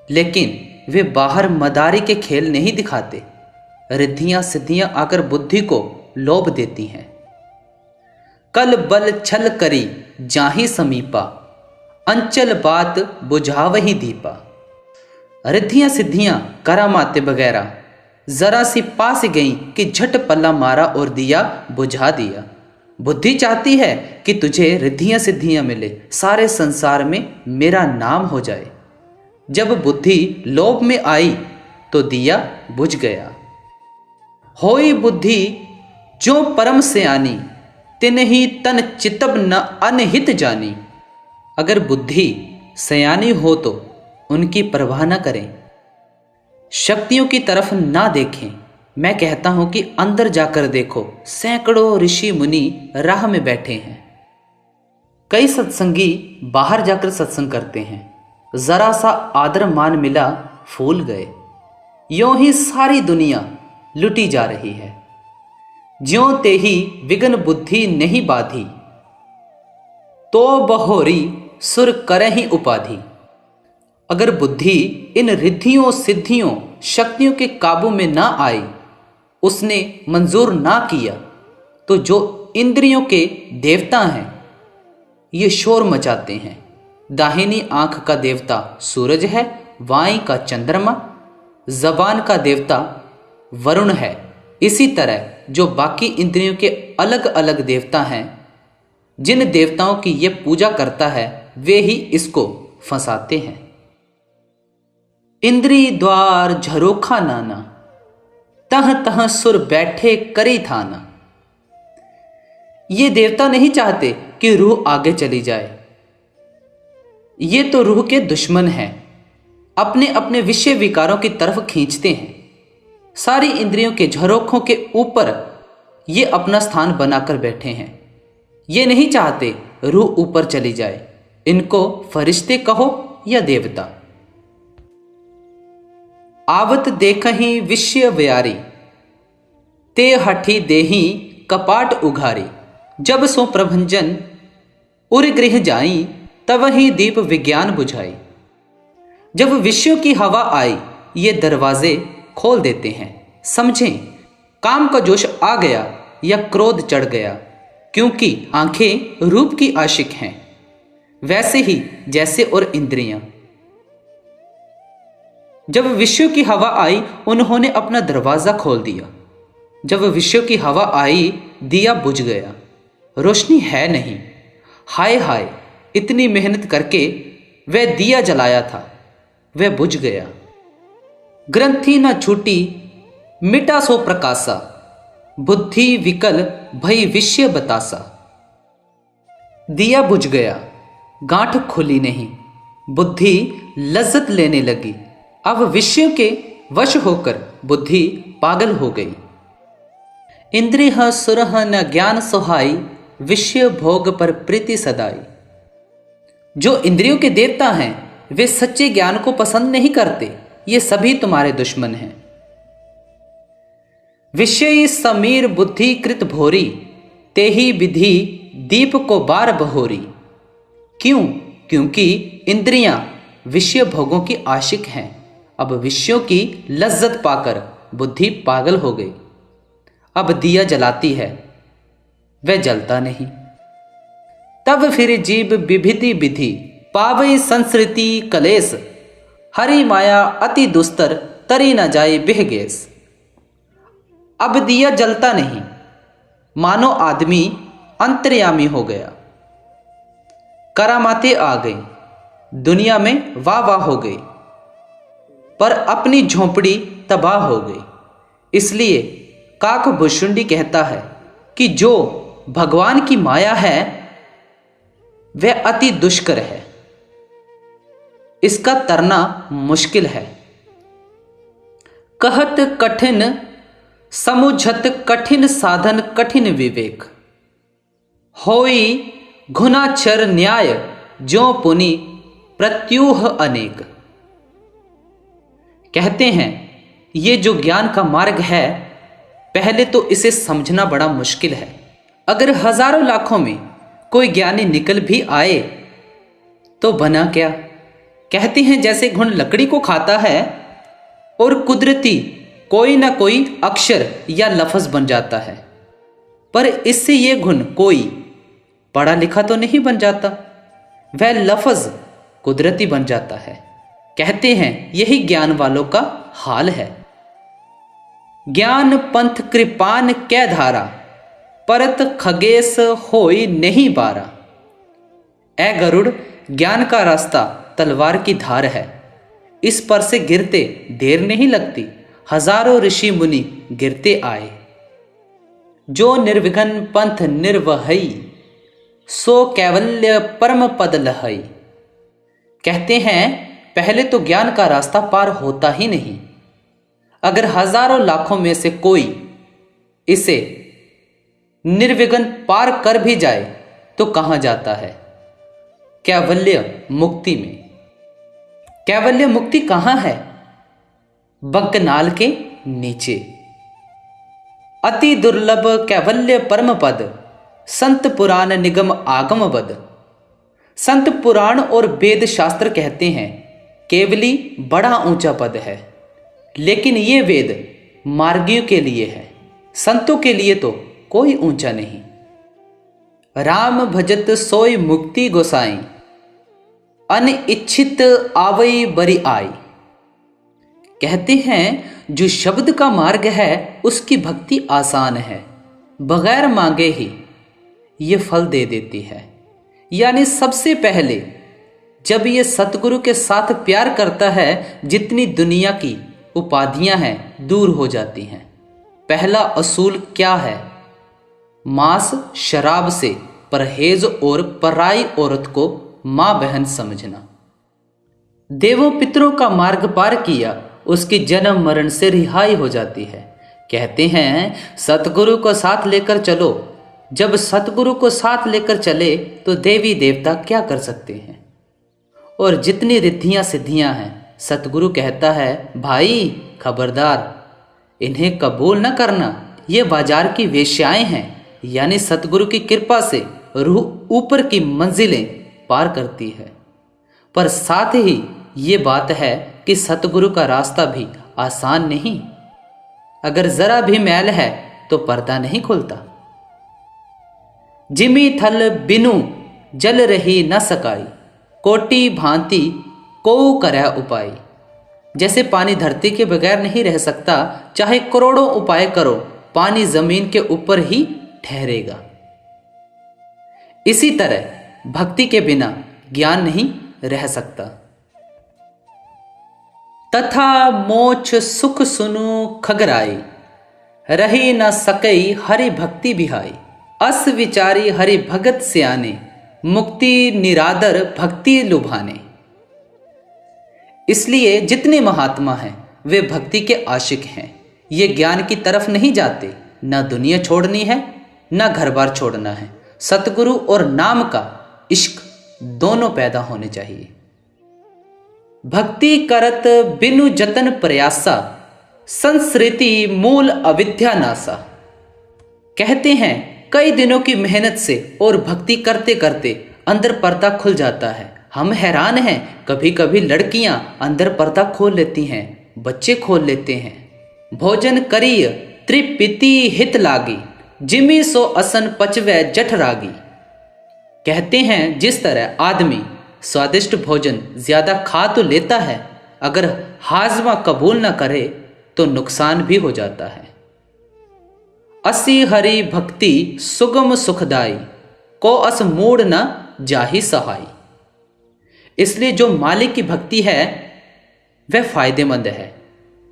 लेकिन वे बाहर मदारी के खेल नहीं दिखाते। रिद्धियां सिद्धियां आकर बुद्धि को लोभ देती हैं। कल बल छल करी जाहि समीपा, अंचल बात बुझावही दीपा। रिद्धियां सिद्धियां करामाते वगैरह जरा सी पास गई कि झट पल्ला मारा और दिया बुझा दिया। बुद्धि चाहती है कि तुझे रिद्धियां सिद्धियां मिले, सारे संसार में मेरा नाम हो जाए। जब बुद्धि लोभ में आई तो दिया बुझ गया। होई बुद्धि जो परम सयानी, तिन्हि तन चितब न अनहित जानी। अगर बुद्धि सयानी हो तो उनकी परवाह न करें, शक्तियों की तरफ ना देखें। मैं कहता हूं कि अंदर जाकर देखो, सैकड़ों ऋषि मुनि राह में बैठे हैं। कई सत्संगी बाहर जाकर सत्संग करते हैं। जरा सा आदर मान मिला, फूल गए। यों ही सारी दुनिया लुटी जा रही है। ज्यों ते ही विघ्न बुद्धि नहीं बाधी, तो बहोरी सुर करहि उपाधि। अगर बुद्धि इन रिद्धियों सिद्धियों शक्तियों के काबू में ना आई, उसने मंजूर ना किया, तो जो इंद्रियों के देवता हैं ये शोर मचाते हैं। दाहिनी आंख का देवता सूरज है, वाई का चंद्रमा, जबान का देवता वरुण है। इसी तरह जो बाकी इंद्रियों के अलग अलग देवता हैं, जिन देवताओं की ये पूजा करता है, वे ही इसको फंसाते हैं। इंद्री द्वार झरोखा नाना, तह तह सुर बैठे करी थाना। ये देवता नहीं चाहते कि रूह आगे चली जाए। ये तो रूह के दुश्मन हैं, अपने अपने विषय विकारों की तरफ खींचते हैं। सारी इंद्रियों के झरोखों के ऊपर ये अपना स्थान बनाकर बैठे हैं। ये नहीं चाहते रूह ऊपर चली जाए। इनको फरिश्ते कहो या देवता। आवत देखहि विषय व्यारी, ते हठी देही कपाट उघारी। जब सो प्रभंजन उर गृह जाई, तब ही दीप विज्ञान बुझाई। जब विषयों की हवा आई, ये दरवाजे खोल देते हैं। समझें, काम का जोश आ गया या क्रोध चढ़ गया, क्योंकि आंखें रूप की आशिक हैं, वैसे ही जैसे और इंद्रियां। जब विषयों की हवा आई, उन्होंने अपना दरवाजा खोल दिया। जब विषयों की हवा आई, दिया बुझ गया, रोशनी है नहीं। हाय हाय, इतनी मेहनत करके वह दिया जलाया था, वह बुझ गया। ग्रंथि न छूटी मिटा सो प्रकाशा, बुद्धि विकल भई विषय बतासा। दिया बुझ गया, गांठ खुली नहीं, बुद्धि लज्जत लेने लगी। अब विषयों के वश होकर बुद्धि पागल हो गई। इंद्रिय सुरह न ज्ञान सुहाई, विषय भोग पर प्रीति सदाई। जो इंद्रियों के देवता हैं, वे सच्चे ज्ञान को पसंद नहीं करते। ये सभी तुम्हारे दुश्मन हैं। विषय समीर बुद्धि कृत भोरी, तेही विधि दीप को बार बहोरी। क्यों? क्योंकि इंद्रियां विषय भोगों की आशिक हैं। अब विषयों की लज्जत पाकर बुद्धि पागल हो गई। अब दिया जलाती है, वह जलता नहीं। तब फिर जीव विभिधि विधि पावई संस्कृति कलेस, हरि माया अति दुस्तर तरी न जाए बिहगेस। अब दिया जलता नहीं, मानो आदमी अंतर्यामी हो गया। करामाते आ गई, दुनिया में वाह वाह हो गई, पर अपनी झोंपड़ी तबाह हो गई। इसलिए काकभुशुंडी कहता है कि जो भगवान की माया है वह अति दुष्कर है, इसका तरना मुश्किल है। कहत कठिन समुझत कठिन साधन कठिन विवेक, होई घुनाक्षर न्याय जो पुनि प्रत्यूह अनेक। कहते हैं ये जो ज्ञान का मार्ग है, पहले तो इसे समझना बड़ा मुश्किल है। अगर हजारों लाखों में कोई ज्ञानी निकल भी आए तो बना क्या? कहते हैं जैसे घुन लकड़ी को खाता है और कुदरती कोई ना कोई अक्षर या लफ्ज बन जाता है, पर इससे ये घुन कोई पढ़ा लिखा तो नहीं बन जाता, वह लफ्ज कुदरती बन जाता है। कहते हैं यही ज्ञान वालों का हाल है। ज्ञान पंथ कृपान कै धारा, परत खगेश होई नहीं बारा। ए गरुड़, ज्ञान का रास्ता तलवार की धार है, इस पर से गिरते देर नहीं लगती। हजारों ऋषि मुनि गिरते आए। जो निर्विघ्न पंथ निर्वहई, सो कैवल्य परम पद लहई। कहते हैं पहले तो ज्ञान का रास्ता पार होता ही नहीं। अगर हजारों लाखों में से कोई इसे निर्विघ्न पार कर भी जाए तो कहां जाता है? कैवल्य मुक्ति में। कैवल्य मुक्ति कहां है? बंकनाल के नीचे। अति दुर्लभ कैवल्य परम पद, संत पुराण निगम आगम बद। संत पुराण और वेद शास्त्र कहते हैं केवली बड़ा ऊंचा पद है, लेकिन ये वेद मार्गियों के लिए है, संतों के लिए तो कोई ऊंचा नहीं। राम भजत सोई मुक्ति गोसाई, अनिच्छित आवई बरी आई। कहते हैं जो शब्द का मार्ग है उसकी भक्ति आसान है, बगैर मांगे ही ये फल दे देती है। यानी सबसे पहले जब ये सतगुरु के साथ प्यार करता है, जितनी दुनिया की उपाधियां हैं दूर हो जाती हैं। पहला असूल क्या है? मांस शराब से परहेज और पराई औरत को मां बहन समझना। देवों पितरों का मार्ग पार किया, उसकी जन्म मरण से रिहाई हो जाती है। कहते हैं सतगुरु को साथ लेकर चलो। जब सतगुरु को साथ लेकर चले तो देवी देवता क्या कर सकते हैं? और जितनी रिद्धियां सिद्धियां हैं, सतगुरु कहता है भाई खबरदार, इन्हें कबूल न करना, ये बाजार की वेश्याएं हैं। यानी सतगुरु की कृपा से रूह ऊपर की मंजिलें पार करती है। पर साथ ही ये बात है कि सतगुरु का रास्ता भी आसान नहीं। अगर जरा भी मैल है तो पर्दा नहीं खुलता। जिमी थल बिनु जल रही न सकाई, कोटि भांति को करय उपाय। जैसे पानी धरती के बगैर नहीं रह सकता, चाहे करोड़ों उपाय करो, पानी जमीन के ऊपर ही ठहरेगा। इसी तरह भक्ति के बिना ज्ञान नहीं रह सकता। तथा मोक्ष सुख सुनु खगराई, रही न सकई हरि भक्ति बिहाई। अस विचारी हरि भगत सियाने, मुक्ति निरादर भक्ति लुभाने। इसलिए जितने महात्मा हैं वे भक्ति के आशिक हैं। ये ज्ञान की तरफ नहीं जाते। न दुनिया छोड़नी है न घर बार छोड़ना है। सतगुरु और नाम का इश्क दोनों पैदा होने चाहिए। भक्ति करत बिनु जतन प्रयासा, संस्कृति मूल अविद्या नासा। कहते हैं कई दिनों की मेहनत से और भक्ति करते करते अंदर पर्दा खुल जाता है। हम हैरान हैं, कभी कभी लड़कियां अंदर पर्दा खोल लेती हैं, बच्चे खोल लेते हैं। भोजन करिय त्रिपिति हित लागी, जिमी सो असन पचवै जठ रागी। कहते हैं जिस तरह आदमी स्वादिष्ट भोजन ज्यादा खा तो लेता है, अगर हाजमा कबूल न करे तो नुकसान भी हो जाता है। असी हरि भक्ति सुगम सुखदाई, को अस मूड न जाहि सहाई। इसलिए जो मालिक की भक्ति है वह फायदेमंद है।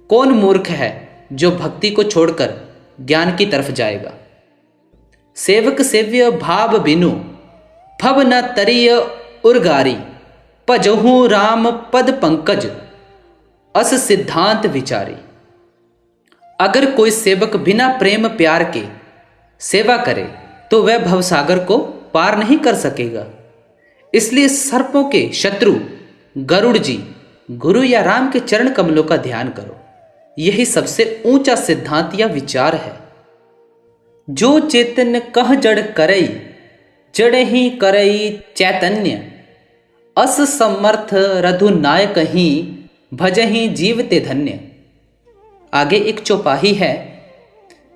कौन मूर्ख है जो भक्ति को छोड़कर ज्ञान की तरफ जाएगा। सेवक सेव्य भाव बिनु, भव न तरिय उर्गारी, पजहू राम पद पंकज, अस सिद्धांत विचारी। अगर कोई सेवक बिना प्रेम प्यार के सेवा करे तो वह भवसागर को पार नहीं कर सकेगा। इसलिए सर्पों के शत्रु गरुड़ जी, गुरु या राम के चरण कमलों का ध्यान करो। यही सबसे ऊंचा सिद्धांत या विचार है। जो चेतन कह जड़ करई, जड़ ही करई चैतन्य, अस समर्थ रघु नायक ही, भजहि जीवते धन्य। आगे एक चौपाई है,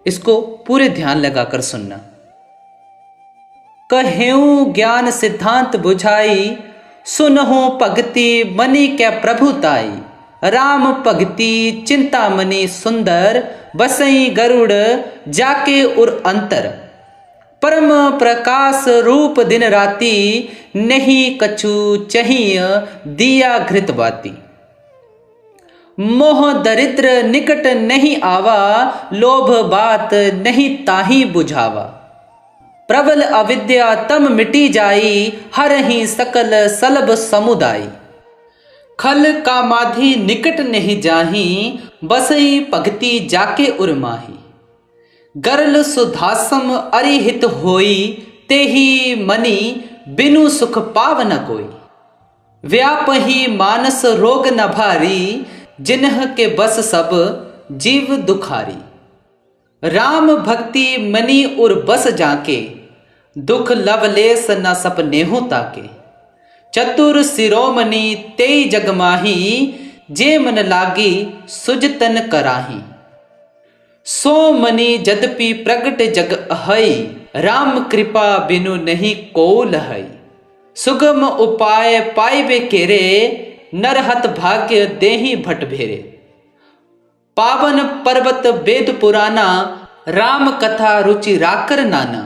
इसको पूरे ध्यान लगाकर सुनना। कहेऊ ज्ञान सिद्धांत बुझाई, सुनहु भक्ति मनि कै प्रभुताई। राम भक्ति चिंता मनि सुंदर, बसई गरुड़ जाके उर अंतर। परम प्रकाश रूप दिन राती, नहीं कछु चाहिए दिया घृत बाती। मोह दरिद्र निकट नहीं आवा, लोभ बात नहीं ताही बुझावा। प्रबल अविद्या तम मिटी जाई, हर ही सकल सलभ समुदाई। खल कामाधि निकट नहीं जाही, बसई भक्ति जाके उर्माही। गरल सुधासम अरिहित होई, तेही मनि बिनु सुख पाव न कोई। व्याप ही मानस रोग न भारी, जिन्ह के बस सब जीव दुखारी। राम भक्ति मनि उर बस जाके, दुख लवलेस न सपनेहु ताके। चतुर शिरोमणि तेई जग माही, जे मन लागी सुजतन कराही। सो मनि जदपि प्रगट जग अहई, राम कृपा बिनु नहीं को लहई। सुगम उपाय पाइबे केरे, नरहत भाग्य देहि भट भेरे। पावन पर्वत वेद पुराना, राम कथा रुचि राकर नाना।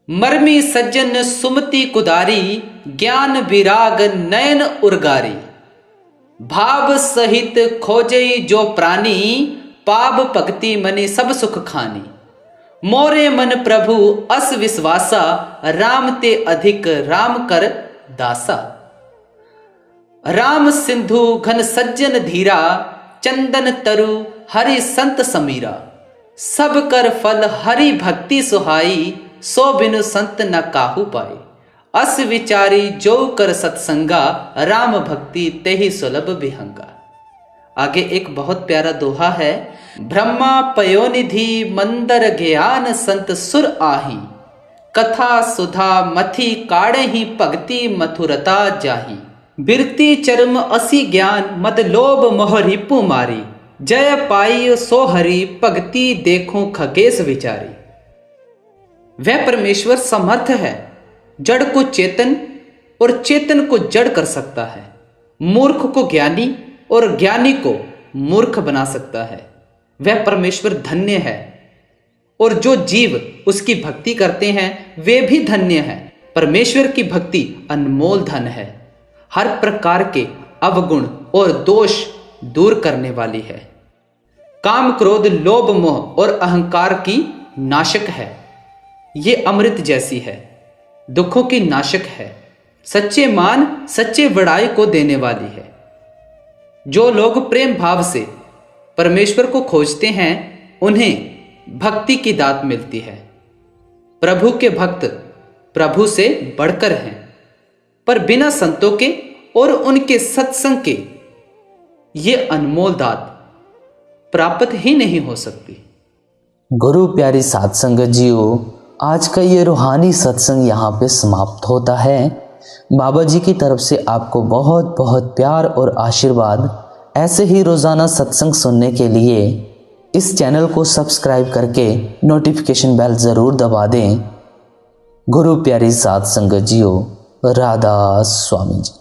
मर्मी सज्जन सुमति कुदारी, ज्ञान विराग नयन उर्गारी। भाव सहित खोजई जो प्राणी, पाप भक्ति मनि सब सुख खानी। मोरे मन प्रभु अस विश्वासा, राम ते अधिक राम कर दासा। राम सिंधु घन सज्जन धीरा, चंदन तरु हरि संत समीरा। सब कर फल हरि भक्ति सुहाई, सो बिनु संत न काहू पाए। अस विचारी जो कर सत्संगा, राम भक्ति तेहि सुलभ विहंगा। आगे एक बहुत प्यारा दोहा है। ब्रह्मा पयोनिधि मंदर ज्ञान, संत सुर आही। कथा सुधा मथि काढ़हि, भक्ति मथुरता जाही। बिरती चरम असी ज्ञान, मद लोभ मोह रिपु मारी। जय पाई सो हरि, भक्ति देखो खगेश विचारी। वह परमेश्वर समर्थ है, जड़ को चेतन और चेतन को जड़ कर सकता है। मूर्ख को ज्ञानी और ज्ञानी को मूर्ख बना सकता है। वह परमेश्वर धन्य है, और जो जीव उसकी भक्ति करते हैं वे भी धन्य हैं। परमेश्वर की भक्ति अनमोल धन है, हर प्रकार के अवगुण और दोष दूर करने वाली है। काम क्रोध लोभ मोह और अहंकार की नाशक है। ये अमृत जैसी है, दुखों की नाशक है। सच्चे मान सच्चे बड़ाई को देने वाली है। जो लोग प्रेम भाव से परमेश्वर को खोजते हैं, उन्हें भक्ति की दात मिलती है। प्रभु के भक्त प्रभु से बढ़कर हैं, पर बिना संतों के और उनके सत्संग के ये अनमोल दात प्राप्त ही नहीं हो सकती। गुरु प्यारी साध संगत जीओ, आज का ये रूहानी सत्संग यहाँ पे समाप्त होता है। बाबा जी की तरफ से आपको बहुत बहुत प्यार और आशीर्वाद। ऐसे ही रोज़ाना सत्संग सुनने के लिए इस चैनल को सब्सक्राइब करके नोटिफिकेशन बेल ज़रूर दबा दें। गुरु प्यारी साध संगत जियो, राधा स्वामी जी।